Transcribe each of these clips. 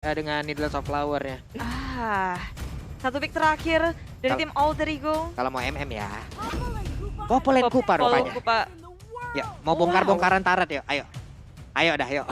dengan Needless of Flower-nya. Satu pick terakhir dari tim Alter Ego. Kalau mau MM ya. Popol and Kupa rupanya. Ya, mau bongkar-bongkaran Turret yuk. Ayo. Ayo dah yuk.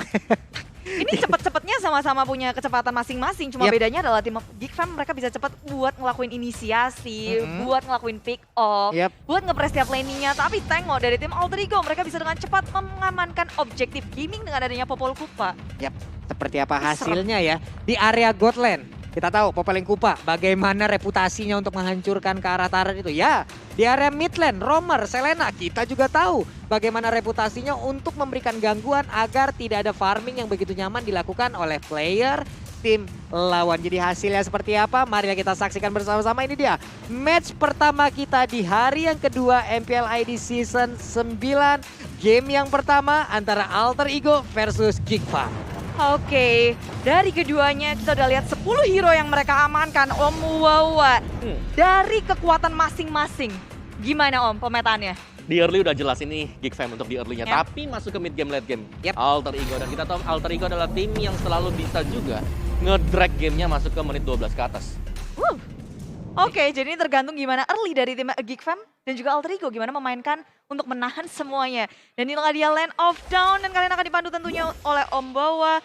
Ini cepet-cepetnya sama-sama punya kecepatan masing-masing. Cuma bedanya adalah tim Geek Fam mereka bisa cepat buat ngelakuin inisiasi, buat ngelakuin pick off, buat nge-press tiap lane-nya. Tapi tengok dari tim Alter Ego mereka bisa dengan cepat mengamankan objektif gaming dengan adanya Popol Kupa. Yap, seperti apa hasilnya ya di area Godland. Kita tahu Popol and Kupa bagaimana reputasinya untuk menghancurkan ke arah turret itu. Ya, di area Midland, Romer, Selena kita juga tahu bagaimana reputasinya untuk memberikan gangguan agar tidak ada farming yang begitu nyaman dilakukan oleh player tim lawan. Jadi hasilnya seperti apa? Mari kita saksikan bersama-sama. Ini dia match pertama kita di hari yang kedua MPL ID Season 9. Game yang pertama antara Alter Ego versus Geek Fam. Oke, dari keduanya kita udah lihat 10 hero yang mereka amankan, Om Wawa. Dari kekuatan masing-masing, gimana Om pemetaannya? Di early udah jelas ini Geek Fam untuk di early-nya, tapi masuk ke mid game, late game, Alter Ego. Dan kita tahu Alter Ego adalah tim yang selalu bisa juga nge-drag gamenya masuk ke menit 12 ke atas. Oke, jadi ini tergantung gimana early dari tim Geek Fam dan juga Alter Ego gimana memainkan untuk menahan semuanya. Dan inilah dia Land of Dawn dan kalian akan dipandu tentunya oleh Om Bawa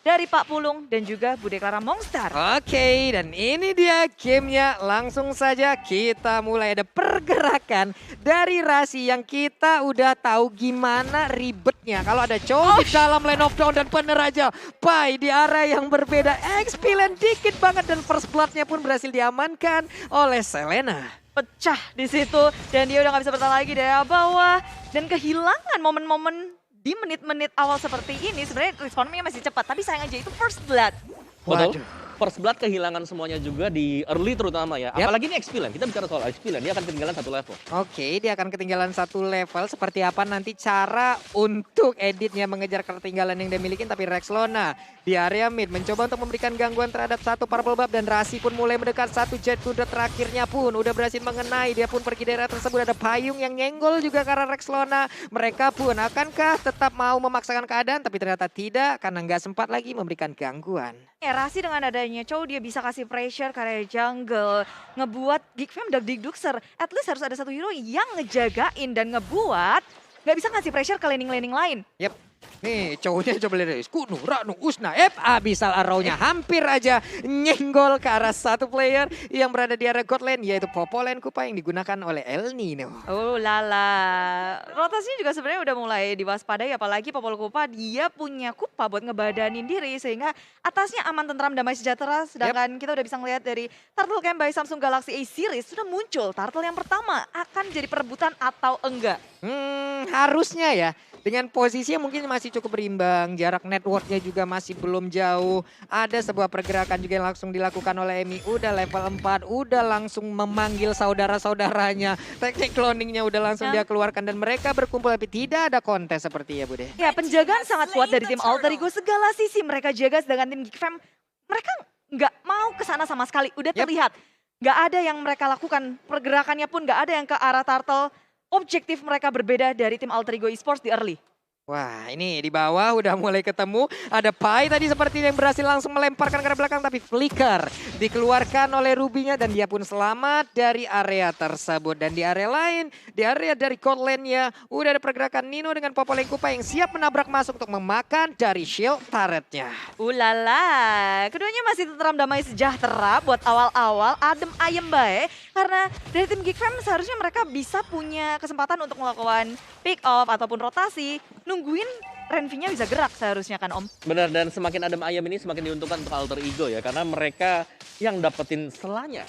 dari Pak Pulung dan juga Bude Clara Mongstar. Oke, dan ini dia gamenya. Langsung saja kita mulai. Ada pergerakan dari Rasi yang kita udah tahu gimana ribetnya. Kalau ada Chow di dalam Land of Dawn dan bener aja Pai di area yang berbeda. Expilent dikit banget dan first blood-nya pun berhasil diamankan oleh Selena. Pecah di situ dan dia udah gak bisa bertahan lagi dari bawah. Dan kehilangan momen-momen di menit-menit awal seperti ini. Sebenarnya respawnnya masih cepat, tapi sayang aja itu first blood. Betul. First blood kehilangan semuanya juga di early terutama ya. Apalagi ini Expilent, kita bicara soal Expilent, dia akan ketinggalan satu level. Oke, dia akan ketinggalan satu level. Seperti apa nanti cara untuk editnya mengejar ketinggalan yang dia miliki. Tapi Rexlona di area mid mencoba untuk memberikan gangguan terhadap satu purple buff. Dan Rasi pun mulai mendekat, satu jet kuda terakhirnya pun udah berhasil mengenai. Dia pun pergi dari area tersebut, ada payung yang nyenggol juga karena Rexlona. Mereka pun akankah tetap mau memaksakan keadaan, tapi ternyata tidak karena nggak sempat lagi memberikan gangguan. Rasi dengan adanya Chow dia bisa kasih pressure ke area jungle, ngebuat Geek Fam dagdikdukser. At least harus ada satu hero yang ngejagain dan ngebuat nggak bisa ngasih pressure ke laning-laning lain. Yep. Nih cowoknya coba lihat, Kunu, Ranu, Usna, abisal arrow-nya hampir aja nyenggol ke arah satu player yang berada di area Godland, yaitu Popol and Kupa yang digunakan oleh El Nino. Oh lala, rotasinya juga sebenarnya udah mulai diwaspadai, apalagi Popol Kupa dia punya Kupa buat ngebadanin diri sehingga atasnya aman, tentram, damai sejahtera. Sedangkan kita udah bisa ngeliat dari Turtle Camp by Samsung Galaxy A Series sudah muncul turtle yang pertama, akan jadi perebutan atau enggak? Harusnya ya. Dengan posisinya mungkin masih cukup berimbang, jarak networknya juga masih belum jauh. Ada sebuah pergerakan juga yang langsung dilakukan oleh Emi. Udah level 4, udah langsung memanggil saudara-saudaranya. Teknik cloningnya udah langsung dia keluarkan dan mereka berkumpul tapi tidak ada kontes seperti ya Bude. Ya penjagaan sangat kuat dari tim Alter Ego, segala sisi mereka jaga, sedangkan tim Geek Fam mereka nggak mau ke sana sama sekali. Udah terlihat, nggak ada yang mereka lakukan, pergerakannya pun nggak ada yang ke arah turtle. Objektif mereka berbeda dari tim Alter Ego Esports di early. Wah ini di bawah udah mulai ketemu. Ada Pai tadi seperti yang berhasil langsung melemparkan ke arah belakang. Tapi flicker dikeluarkan oleh Rubinya dan dia pun selamat dari area tersebut. Dan di area lain, di area dari Godland-nya udah ada pergerakan Nino dengan Popol and Kupa yang siap menabrak masuk untuk memakan dari shield turretnya. Ulala, keduanya masih tentram, damai sejahtera buat awal-awal, adem ayem bae. Karena dari tim Geek Fam seharusnya mereka bisa punya kesempatan untuk melakukan pick off ataupun rotasi. Nungguin Renvi-nya bisa gerak seharusnya kan Om? Benar, dan semakin adem ayam ini semakin diuntungkan untuk Alter Ego ya. Karena mereka yang dapetin selanya.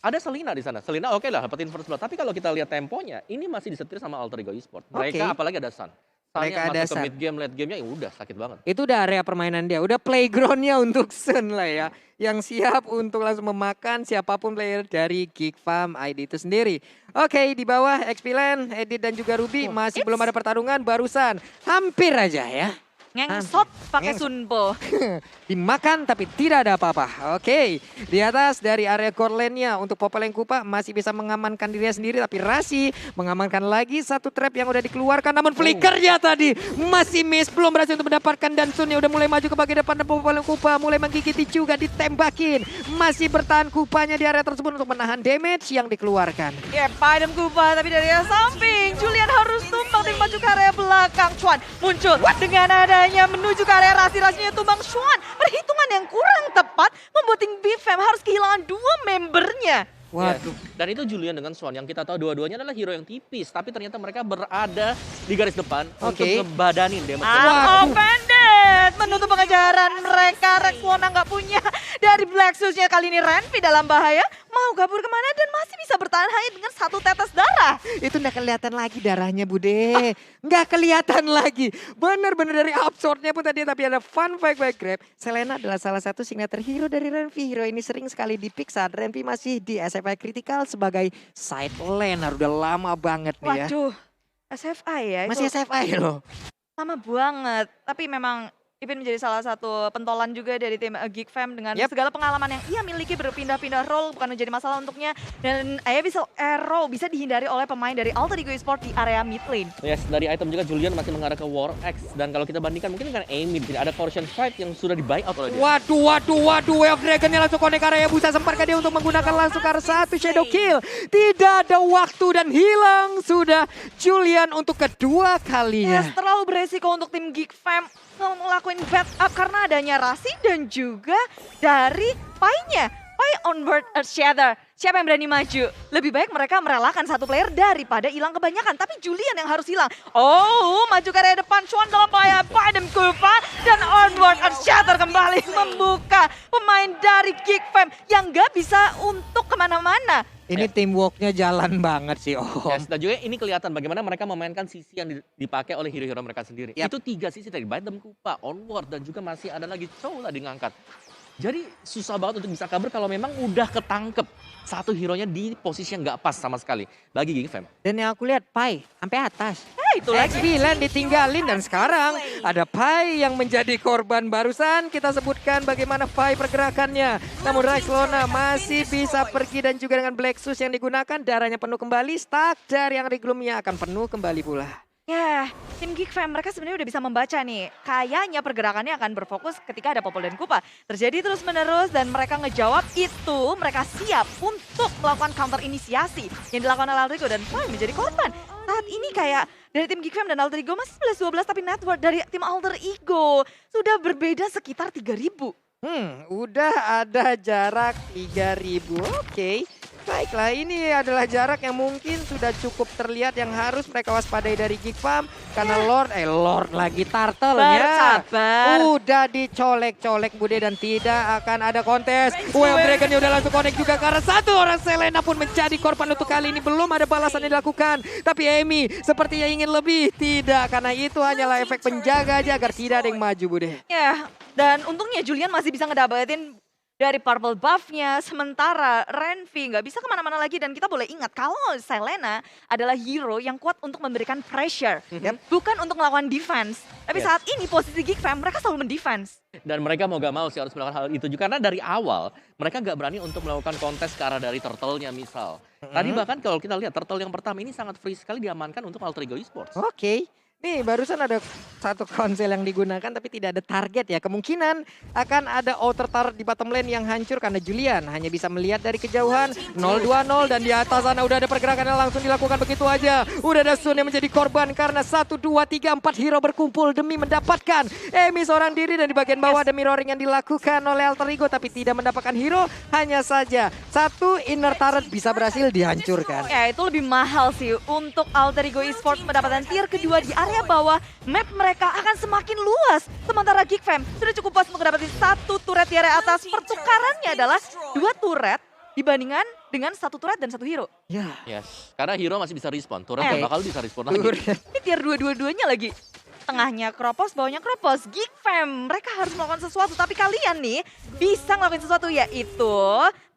Ada Selena di sana. Selena oke lah dapetin first blood. Tapi kalau kita lihat temponya, ini masih disetir sama Alter Ego Esports. Mereka apalagi ada Sun. Mereka ada masuk ke mid game, late game-nya ya udah sakit banget. Itu udah area permainan dia, udah playground-nya untuk Sun lah ya. Yang siap untuk langsung memakan siapapun player dari Geek Fam ID itu sendiri. Oke, di bawah Expilent, Edit dan juga Ruby masih belum ada pertarungan barusan. Hampir aja ya. Ngengsot pakai Sunpo. Dimakan tapi tidak ada apa-apa. Oke, di atas dari area core lane-nya untuk Popeleng Kupa masih bisa mengamankan dirinya sendiri. Tapi Rasi mengamankan lagi satu trap yang udah dikeluarkan. Namun flickernya tadi masih miss. Belum berhasil untuk mendapatkan dan Sunnya udah mulai maju ke bagian depan dan Popeleng Kupa mulai menggigiti juga ditembakin. Masih bertahan Kupanya di area tersebut untuk menahan damage yang dikeluarkan. Ya, Padam Kupa tapi dari arah samping. Julian harus tumbang tim maju ke area belakang. Chuan muncul dengan adanya menuju ke area Rasinya tumbang Chuan. Perhitungan yang kurang tepat membuat tim BFM harus kehilangan 2 membernya. Waduh. Dan itu Julian dengan Swan yang kita tahu dua-duanya adalah hero yang tipis. Tapi ternyata mereka berada di garis depan untuk ngebadanin damage. Unoffended menutup pengejaran mereka. Rexona nggak punya dari Black Shoes-nya kali ini Renvi dalam bahaya. Mau kabur kemana dan masih bisa bertahan hanya dengan 1 tetes darah. Itu nggak kelihatan lagi darahnya Bude. Nggak kelihatan lagi. Bener-bener dari absurdnya pun tadi. Tapi ada fun fact by Grab. Selena adalah salah satu signature hero dari Renvi. Hero ini sering sekali di-pick saat Renvi masih di SFI Critical sebagai side laner. Udah lama banget nih ya. Waduh, SFI ya. Masih itu SFI loh. lama banget. Tapi memang Ipin menjadi salah satu pentolan juga dari tim Geek Fam dengan segala pengalaman yang ia miliki berpindah-pindah role bukan menjadi masalah untuknya. Dan Abyssal Arrow bisa dihindari oleh pemain dari Alter Ego Esports di area mid lane. Yes, dari item juga Julian masih mengarah ke War X. Dan kalau kita bandingkan mungkin dengan Amy, ada Corruption Fight yang sudah di buy out oleh dia. Waduh. Way of Dragon-nya langsung connect area Busa. Semparkan dia untuk menggunakan langsung ke satu Shadow Kill. Tidak ada waktu dan hilang sudah Julian untuk kedua kalinya. Yes, terlalu beresiko untuk tim Geek Fam ngelakuin backup karena adanya Rasi dan juga dari Pai-nya. Pai onboard Shatter. Siapa yang berani maju? Lebih baik mereka merelakan satu player daripada hilang kebanyakan. Tapi Julian yang harus hilang. Oh, maju ke area depan. Chuan dalam bahaya. Padam Kupa dan onboard Shatter kembali membuka pemain dari Geek Fam yang gak bisa untuk kemana-mana. Ini teamworknya jalan banget sih Om. Yes, dan juga ini kelihatan bagaimana mereka memainkan sisi yang dipakai oleh hero-hero mereka sendiri. Itu 3 sisi tadi, Padam Kupa, Onward, dan juga masih ada lagi Chola di ngangkat. Jadi susah banget untuk bisa kabur kalau memang udah ketangkep satu hero-nya di posisi yang nggak pas sama sekali bagi Geek Fam. Dan yang aku lihat Pai sampai atas. Itu lagi. X9 ditinggalin dan sekarang ada Pai yang menjadi korban barusan. Kita sebutkan bagaimana Pai pergerakannya. Namun Rexona masih bisa pergi dan juga dengan Black Shoes yang digunakan darahnya penuh kembali. Stack dari yang Reglumnya akan penuh kembali pula. Ya, tim Geek Fam mereka sebenarnya udah bisa membaca nih. Kayaknya pergerakannya akan berfokus ketika ada Popol dan Kupa. Terjadi terus menerus dan mereka ngejawab itu. Mereka siap untuk melakukan counter inisiasi yang dilakukan oleh Alter Ego dan Pai menjadi korban. Saat ini kayak dari tim Geek Fam dan Alter Ego masih 11-12 tapi network dari tim Alter Ego sudah berbeda sekitar 3.000. Udah ada jarak 3.000. Oke. Baiklah, ini adalah jarak yang mungkin sudah cukup terlihat yang harus mereka waspadai dari Geek Fam. Karena Lord lagi Turtle-nya. Sabar. Udah dicolek-colek Bude dan tidak akan ada kontes. Well, Dragon-nya udah langsung connect juga karena satu orang Selena pun menjadi korban untuk kali ini. Belum ada balasan yang dilakukan. Tapi Amy sepertinya ingin lebih. Tidak, karena itu hanyalah efek penjaga aja agar tidak ada yang maju Bude. Ya, dan untungnya Julian masih bisa ngedapetin dari purple buff-nya, sementara Renvi nggak bisa kemana-mana lagi. Dan kita boleh ingat kalau Selena adalah hero yang kuat untuk memberikan pressure, bukan untuk melakukan defense. Tapi saat ini posisi Geek Fam mereka selalu mendefense. Dan mereka mau gak mau sih harus melakukan hal itu juga. Karena dari awal mereka gak berani untuk melakukan kontes ke arah dari Turtle-nya misal. Tadi bahkan kalau kita lihat Turtle yang pertama ini sangat free sekali diamankan untuk Alter Ego Esports. Oke. Nih barusan ada satu konsel yang digunakan tapi tidak ada target ya. Kemungkinan akan ada outer turret di bottom lane yang hancur karena Julian hanya bisa melihat dari kejauhan 0-2-0 dan di atas sana udah ada pergerakan yang langsung dilakukan begitu aja. Udah ada Sun yang menjadi korban karena 1, 2, 3, 4 hero berkumpul demi mendapatkan Amy seorang diri dan di bagian bawah ada mirroring yang dilakukan oleh Alter Ego tapi tidak mendapatkan hero. Hanya saja satu inner turret bisa berhasil dihancurkan. Ya itu lebih mahal sih untuk Alter Ego Esports mendapatkan tier kedua di area bawah. Map mereka akan semakin luas. Sementara Geek Fam sudah cukup pas untuk mendapatkan satu turret di area atas. Pertukarannya adalah 2 turret dibandingkan dengan 1 turret dan 1 hero. Ya. Yes, karena hero masih bisa respon, turret gak bakal bisa respon lagi. Ini tier 2-2-2-nya lagi. Tengahnya Kropos, bawahnya Kropos. Geek Fam mereka harus melakukan sesuatu. Tapi kalian nih bisa ngelakuin sesuatu yaitu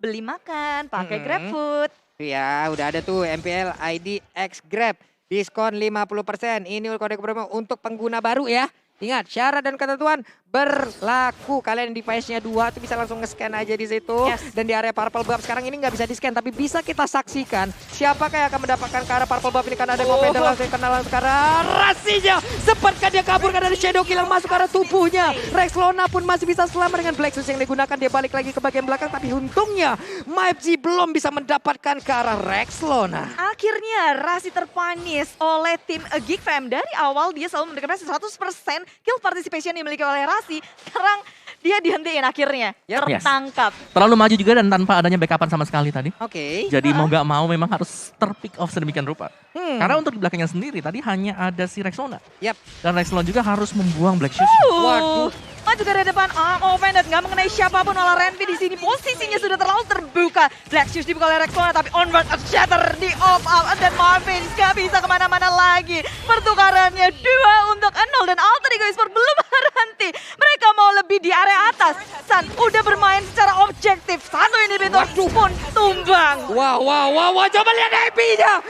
beli makan pakai GrabFood. Ya udah ada tuh MPL ID X Grab. Diskon 50%. Ini kode promo untuk pengguna baru ya. Ingat, syarat dan ketentuan berlaku. Kalian yang device-nya 2 itu bisa langsung nge-scan aja di situ. Yes. Dan di area Purple Buff sekarang ini nggak bisa di-scan, tapi bisa kita saksikan siapakah yang akan mendapatkan ke arah Purple Buff ini. Karena ada Ngopenda langsung kenalan sekarang. Rasinya sepertinya dia kabur karena ada Shadow Kill yang masuk ke arah tubuhnya. Rexlona pun masih bisa selamat dengan Black Shoes yang digunakan. Dia balik lagi ke bagian belakang, tapi untungnya MyFG belum bisa mendapatkan ke arah Rexlona. Akhirnya Rasi terpanis oleh tim Geek Fam. Dari awal dia selalu mendapatkan 100% kill participation yang dimiliki oleh Rasi. Sekarang dia dihentiin akhirnya. Yes. Tertangkap. Terlalu maju juga dan tanpa adanya backupan sama sekali tadi. Oke. Jadi mau gak mau memang harus terpick off sedemikian rupa. Karena untuk di belakangnya sendiri tadi hanya ada si Rexlona. Yap. Dan Rexlona juga harus membuang Black Shoes. Waduh. Maju dari depan, offended, nggak mengenai siapapun malah Renvi di sini. Posisinya sudah terlalu terbuka. Black Shoes dibuka oleh Rexlona, tapi onward shatter di off out. Dan Marvin nggak bisa kemana-mana lagi. Pertukarannya 2 untuk 0 dan Alter Ego Esports belum berhenti. Mereka mau lebih di area atas. San udah bermain secara objektif. Satu inhibitor pun tumbang. Wow, coba lihat Ebi-nya.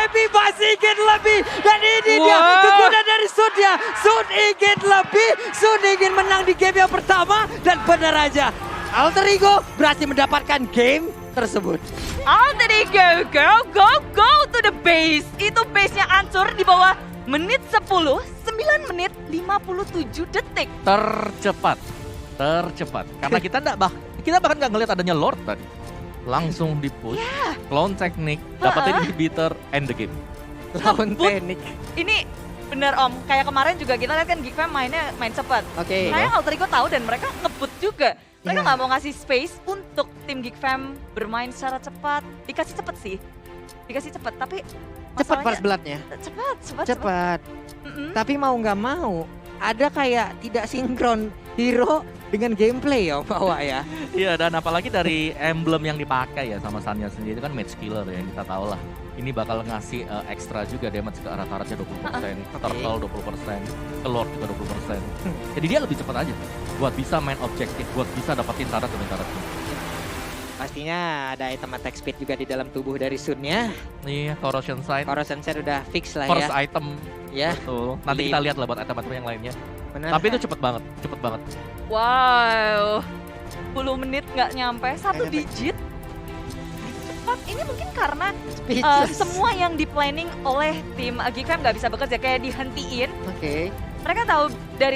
Ebi masih ingin lebih. Dan ini dia, kegunaan dari Sun-nya. Sun ingin lebih, Sun ingin menang di game yang pertama. Dan benar aja, Alter Ego berhasil mendapatkan game tersebut. Alter Ego, go to the base. Itu base-nya hancur di bawah menit 10, 9 menit 57 detik. Tercepat. Karena kita bahkan nggak ngelihat adanya Lord tadi. Langsung di-push, clone teknik, dapetin inhibitor, end the game. Lawan Phoenix. Ini bener Om, kayak kemarin juga kita lihat kan Geek Fam main cepat. Oke. Kayak Alter Ego tahu dan mereka ngebut juga. Mereka Iya. nggak mau ngasih space untuk tim Geek Fam bermain secara cepat. Dikasih cepet sih, tapi Cepat masalahnya- First Blood-nya. Cepat. Tapi mau nggak mau, ada kayak tidak sinkron hero dengan gameplay ya bawa ya. Iya, dan apalagi dari emblem yang dipakai ya sama Sanya sendiri itu kan match killer ya, yang kita tahu lah. Ini bakal ngasih ekstra juga damage ke arah turretnya 20%, turtle 20%, ke Lord juga 20%. Jadi dia lebih cepat aja buat bisa main objektif, buat bisa dapetin turret demi turretnya. Pastinya ada item attack speed juga di dalam tubuh dari Sun-nya. Iya, Corrosion Sight, Corrosion Sight udah fix lah first ya. item. Ya, Betul. Nanti kita lihat lah buat item-item yang lainnya. benar. Tapi itu cepet banget. Wow, 10 menit nggak nyampe, 1 Nggak nyampe. digit. Cepat, ini mungkin karena Speechless. semua yang di planning oleh tim Geek Fam nggak bisa bekerja, kayak dihentiin. Oke. Mereka tahu dari